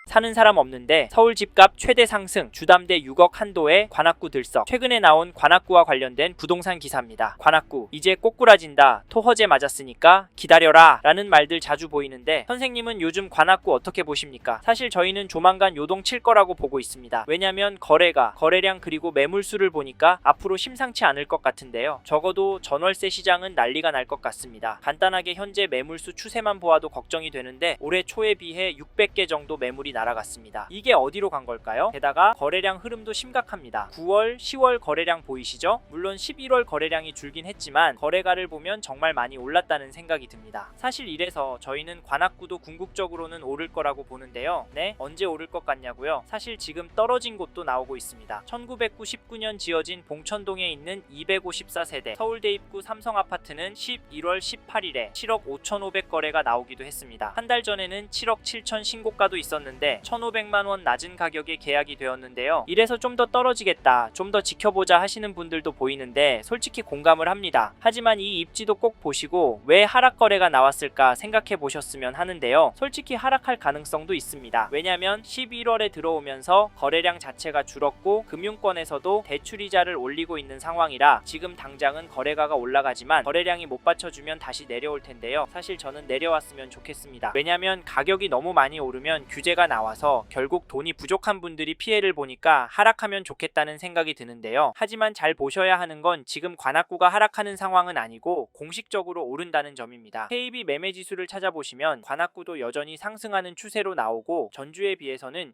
사는 사람 없는데 서울 집값 최대 상승, 주담대 6억 한도에 관악구 들썩. 최근에 나온 관악구와 관련된 부동산 기사입니다. 관악구 이제 꼬꾸라진다, 토허제 맞았으니까 기다려라 라는 말들 자주 보이는데 선생님은 요즘 관악구 어떻게 보십니까? 사실 저희는 조만간 요동 칠 거라고 보고 있습니다. 왜냐면 거래량 그리고 매물수를 보니까 앞으로 심상치 않을 것 같은데요. 적어도 전월세 시장은 난리가 날 것 같습니다. 간단하게 현재 매물수 추세만 보아도 걱정이 되는데 올해 초에 비해 600개 정도 매물이 날아갔습니다. 이게 어디로 간 걸까요? 게다가 거래량 흐름도 심각합니다. 9월, 10월 거래량 보이시죠? 물론 11월 거래량이 줄긴 했지만 거래가를 보면 정말 많이 올랐다는 생각이 듭니다. 사실 이래서 저희는 관악구도 궁극적으로는 오를 거라고 보는데요. 네? 언제 오를 것 같냐고요? 사실 지금 떨어진 곳도 나오고 있습니다. 1999년 지어진 봉천동에 있는 254세대 서울대 입구 삼성아파트는 11월 18일에 7억 5,500 거래가 나오기도 했습니다. 한 달 전에는 7억 7천 신고가도 있었는데 1,500만원 낮은 가격에 계약이 되었는데요. 이래서 좀 더 떨어지겠다, 좀 더 지켜보자 하시는 분들도 보이는데 솔직히 공감을 합니다. 하지만 이 입지도 꼭 보시고 왜 하락 거래가 나왔을까 생각해 보셨으면 하는데요. 솔직히 하락할 가능성도 있습니다. 왜냐면 11월에 들어오면서 거래량 자체가 줄었고 금융권에서도 대출이자를 올리고 있는 상황이라 지금 당장은 거래가가 올라가지만 거래량이 못 받쳐주면 다시 내려올 텐데요. 사실 저는 내려왔으면 좋겠습니다. 왜냐면 가격이 너무 많이 오르면 규제가 나와서 결국 돈이 부족한 분들이 피해를 보니까 하락하면 좋겠다는 생각이 드는데요. 하지만 잘 보셔야 하는 건 지금 관악구가 하락하는 상황은 아니고 공식적으로 오른다는 점입니다. KB 매매지수를 찾아보시면 관악구도 여전히 상승하는 추세로 나오고 전주에 비해서는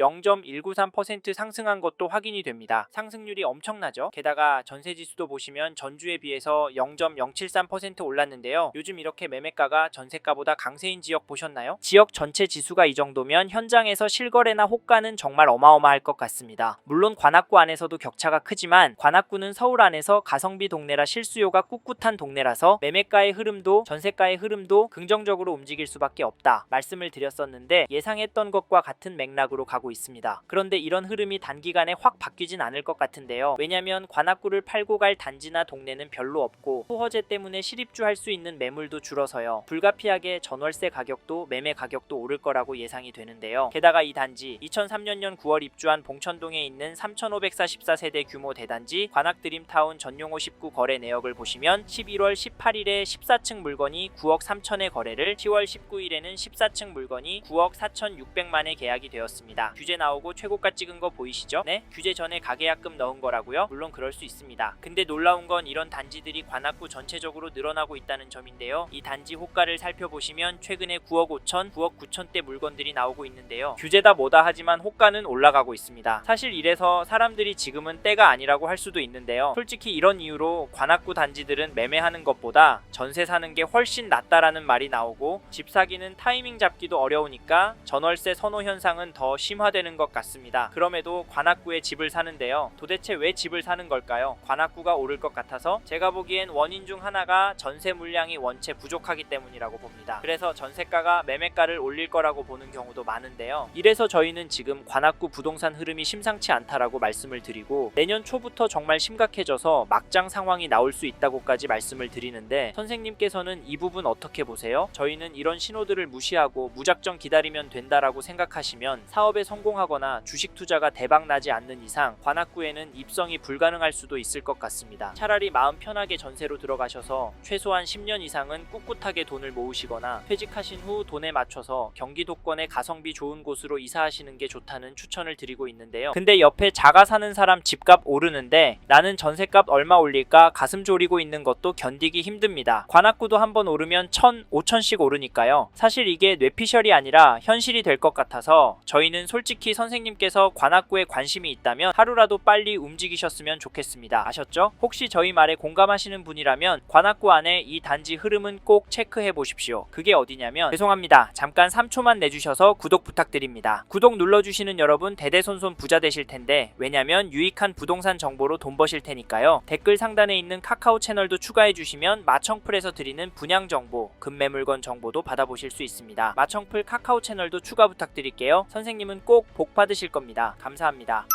0.193% 상승한 것도 확인이 됩니다. 상승률이 엄청나죠? 게다가 전세지수도 보시면 전주에 비해서 0.073% 올랐는데요. 요즘 이렇게 매매가가 전세가보다 강세인 지역 보셨나요? 지역 전체 지수가 이 정도면 현장에서 실거래나 호가는 정말 어마어마할 것 같습니다. 물론 관악구 안에서도 격차가 크지만 관악구는 서울 안에서 가성비 동네라 실수요가 꿋꿋한 동네라서 매매가의 흐름도 전세가의 흐름도 긍정적으로 움직일 수밖에 없다 말씀을 드렸었는데 예상했던 것과 같은 맥락으로 가고 있습니다. 그런데 이런 흐름이 단기간에 확 바뀌진 않을 것 같은데요. 왜냐면 관악구를 팔고 갈 단지나 동네는 별로 없고 토허제 때문에 실입주할 수 있는 매물도 줄어서요. 불가피하게 전월세 가격도 매매 가격도 오를 거라고 예상이 되는데요. 게다가 이 단지 2003년 9월 입주한 봉천동에 있는 3,544세대 규모 대단지 관악드림타운 전용호 19 거래 내역을 보시면 11월 18일에 14층 물건이 9억 3천에 거래를 10월 19일에는 14층 물건이 9억 4,600만에 계약이 되었습니다. 규제 나오고 최고가 찍은 거 보이시죠? 네? 규제 전에 가계약금 넣은 거라고요? 물론 그럴 수 있습니다. 근데 놀라운 건 이런 단지들이 관악구 전체적으로 늘어나고 있다는 점인데요. 이 단지 호가를 살펴보시면 최근에 9억 5천, 9억 9천대 물건들이 나오고 있는데요. 규제다 뭐다 하지만 호가는 올라가고 있습니다. 사실 이래서 사람들이 지금은 때가 아니라고 할 수도 있는데요. 솔직히 이런 이유로 관악구 단지들은 매매하는 것보다 전세 사는 게 훨씬 낫다라는 말이 나오고 집 사기는 타이밍 잡기도 어려우니까 전월세 선호 현상은 더 심화되는 것 같습니다. 그럼에도 관악구에 집을 사는데요. 도대체 왜 집을 사는 걸까요? 관악구가 오를 것 같아서 제가 보기엔 원인 중 하나가 전세 물량이 원체 부족하기 때문이라고 봅니다. 그래서 전세가가 매매가를 올릴 거라고 보는 경우도 많은데요. 이래서 저희는 지금 관악구 부동산 흐름이 심상치 않다라고 말씀을 드리고 내년 초부터 정말 심각해져서 막장 상황이 나올 수 있다고까지 말씀을 드리는데 선생님께서는 이 부분 어떻게 보세요? 저희는 이런 신호들을 무시하고 무작정 기다리면 된다라고 생각하시면 사업에 성공하거나 주식 투자가 대박 나지 않는 이상 관악구에는 입성이 불가능할 수도 있을 것 같습니다. 차라리 마음 편하게 전세로 들어가셔서 최소한 10년 이상은 꿋꿋하게 돈을 모으시거나 퇴직하신 후 돈에 맞춰서 경기도권의 가성비 좋은 곳으로 이사하시는 게 좋다는 추천을 드리고 있는데요. 근데 옆에 자가 사는 사람 집값 오르는데 나는 전세값 얼마 올릴까 가슴 졸이고 있는 것도 견디기 힘듭니다. 관악구도 한번 오르면 1,000, 5천씩 오르니까요. 사실 이게 뇌피셜이 아니라 현실이 될 것 같아서 저희는 솔직히 선생님께서 관악구에 관심이 있다면 하루라도 빨리 움직이셨으면 좋겠습니다. 아셨죠? 혹시 저희 말에 공감하시는 분이라면 관악구 안에 이 단지 흐름은 꼭 체크해 보십시오. 그게 어디냐면 죄송합니다. 잠깐 3초만 내주셔서 구독 부탁드립니다. 구독 눌러주시는 여러분 대대손손 부자 되실 텐데 왜냐면 유익한 부동산 정보로 돈 버실 테니까요. 댓글 상단에 있는 카카오 채널도 추가해 주시면 마청풀에서 드리는 분양 정보, 급매물건 정보도 받아보실 수 있습니다. 마청풀 카카오 채널도 추가 부탁드릴게요. 선생님은 꼭 복 받으실 겁니다. 감사합니다.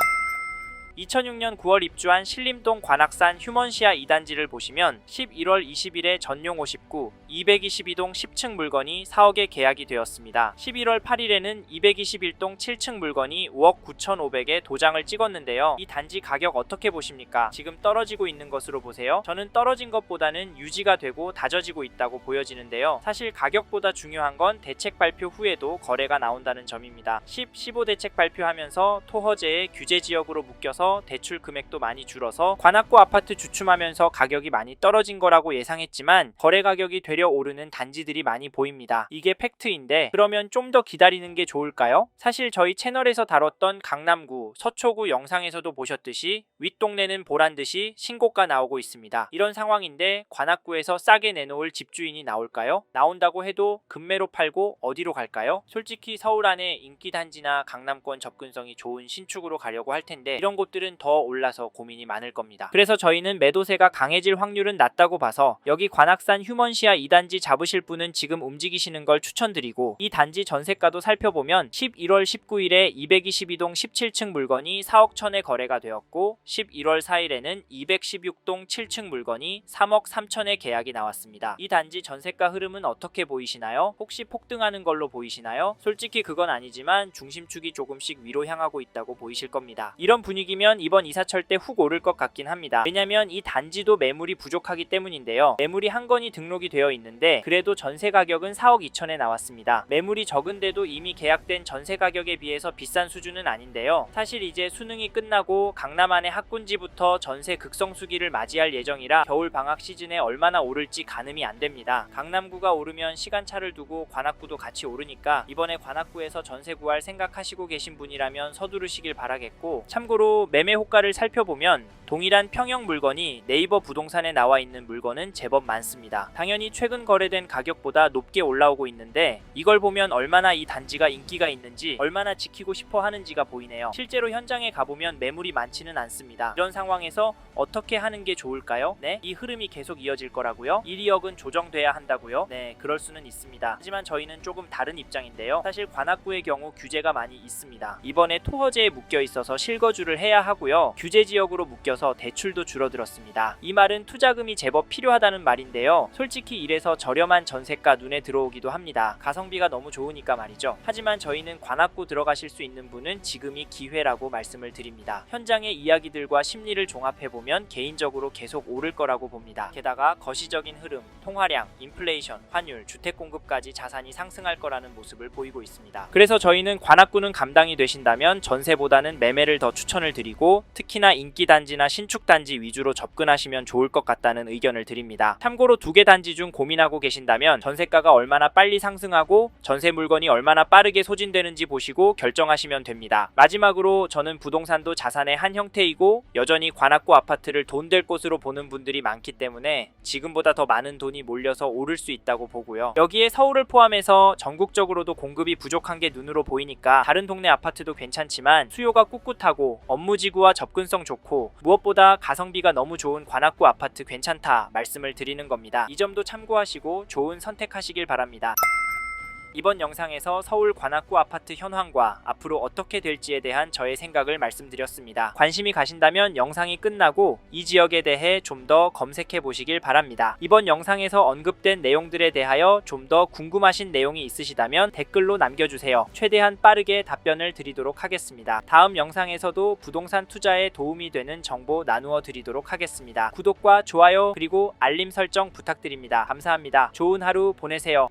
2006년 9월 입주한 신림동 관악산 휴먼시아 2단지를 보시면 11월 20일에 전용 59, 222동 10층 물건이 4억에 계약이 되었습니다. 11월 8일에는 221동 7층 물건이 5억 9,500에 도장을 찍었는데요. 이 단지 가격 어떻게 보십니까? 지금 떨어지고 있는 것으로 보세요. 저는 떨어진 것보다는 유지가 되고 다져지고 있다고 보여지는데요. 사실 가격보다 중요한 건 대책 발표 후에도 거래가 나온다는 점입니다. 15 대책 발표하면서 토허제의 규제 지역으로 묶여서 대출 금액도 많이 줄어서 관악구 아파트 주춤하면서 가격이 많이 떨어진 거라고 예상했지만 거래 가격이 되려 오르는 단지들이 많이 보입니다. 이게 팩트인데 그러면 좀 더 기다리는 게 좋을까요? 사실 저희 채널에서 다뤘던 강남구, 서초구 영상에서도 보셨듯이 윗동네는 보란듯이 신고가 나오고 있습니다. 이런 상황인데 관악구에서 싸게 내놓을 집주인이 나올까요? 나온다고 해도 급매로 팔고 어디로 갈까요? 솔직히 서울 안에 인기 단지나 강남권 접근성이 좋은 신축으로 가려고 할 텐데 이런 곳들은 더 올라서 고민이 많을 겁니다. 그래서 저희는 매도세가 강해질 확률은 낮다고 봐서 여기 관악산 휴먼시아 2단지 잡으실 분은 지금 움직이시는 걸 추천드리고 이 단지 전세가도 살펴보면 11월 19일에 222동 17층 물건이 4억 1천에 거래가 되었고 11월 4일에는 216동 7층 물건이 3억 3천에 계약이 나왔습니다. 이 단지 전세가 흐름은 어떻게 보이시나요? 혹시 폭등하는 걸로 보이시나요? 솔직히 그건 아니지만 중심축이 조금씩 위로 향하고 있다고 보이실 겁니다. 이런 분위기면 이번 이사철 때 훅 오를 것 같긴 합니다. 왜냐면 이 단지도 매물이 부족하기 때문인데요. 매물이 한 건이 등록이 되어 있는데 그래도 전세 가격은 4억 2천에 나왔습니다. 매물이 적은데도 이미 계약된 전세 가격에 비해서 비싼 수준은 아닌데요. 사실 이제 수능이 끝나고 강남 안의 학군지부터 전세 극성수기를 맞이할 예정이라 겨울 방학 시즌에 얼마나 오를지 가늠이 안 됩니다. 강남구가 오르면 시간차를 두고 관악구도 같이 오르니까 이번에 관악구에서 전세 구할 생각하시고 계신 분이라면 서두르시길 바라겠고, 참고로 매매 호가를 살펴보면 동일한 평형 물건이 네이버 부동산에 나와 있는 물건은 제법 많습니다. 당연히 최근 거래된 가격보다 높게 올라오고 있는데 이걸 보면 얼마나 이 단지가 인기가 있는지, 얼마나 지키고 싶어 하는지가 보이네요. 실제로 현장에 가보면 매물이 많지는 않습니다. 이런 상황에서 어떻게 하는 게 좋을까요? 네, 이 흐름이 계속 이어질 거라고요? 1,2억은 조정돼야 한다고요? 네, 그럴 수는 있습니다. 하지만 저희는 조금 다른 입장인데요. 사실 관악구의 경우 규제가 많이 있습니다. 이번에 토허제에 묶여 있어서 실거주를 해야 하고요. 규제 지역으로 묶여서 대출도 줄어들었습니다. 이 말은 투자금이 제법 필요하다는 말인데요. 솔직히 이래서 저렴한 전세가 눈에 들어오기도 합니다. 가성비가 너무 좋으니까 말이죠. 하지만 저희는 관악구 들어가실 수 있는 분은 지금이 기회라고 말씀을 드립니다. 현장의 이야기들과 심리를 종합해보면 개인적으로 계속 오를 거라고 봅니다. 게다가 거시적인 흐름, 통화량, 인플레이션, 환율, 주택 공급까지 자산이 상승할 거라는 모습을 보이고 있습니다. 그래서 저희는 관악구는 감당이 되신다면 전세보다는 매매를 더 추천을 드리고, 특히나 인기 단지나 신축 단지 위주로 접근하시면 좋을 것 같다는 의견을 드립니다. 참고로 두 개 단지 중 고민하고 계신다면 전세가가 얼마나 빨리 상승하고 전세 물건이 얼마나 빠르게 소진되는지 보시고 결정하시면 됩니다. 마지막으로 저는 부동산도 자산의 한 형태이고 여전히 관악구 아파트를 돈 될 곳으로 보는 분들이 많기 때문에 지금보다 더 많은 돈이 몰려서 오를 수 있다고 보고요. 여기에 서울을 포함해서 전국적으로도 공급이 부족한 게 눈으로 보이니까 다른 동네 아파트도 괜찮지만 수요가 꿋꿋하고 업무지구와 접근성 좋고 무엇보다 가성비가 너무 좋은 관악구 아파트 괜찮다 말씀을 드리는 겁니다. 이 점도 참고하시고 좋은 선택하시길 바랍니다. 이번 영상에서 서울 관악구 아파트 현황과 앞으로 어떻게 될지에 대한 저의 생각을 말씀드렸습니다. 관심이 가신다면 영상이 끝나고 이 지역에 대해 좀 더 검색해 보시길 바랍니다. 이번 영상에서 언급된 내용들에 대하여 좀 더 궁금하신 내용이 있으시다면 댓글로 남겨주세요. 최대한 빠르게 답변을 드리도록 하겠습니다. 다음 영상에서도 부동산 투자에 도움이 되는 정보 나누어 드리도록 하겠습니다. 구독과 좋아요 그리고 알림 설정 부탁드립니다. 감사합니다. 좋은 하루 보내세요.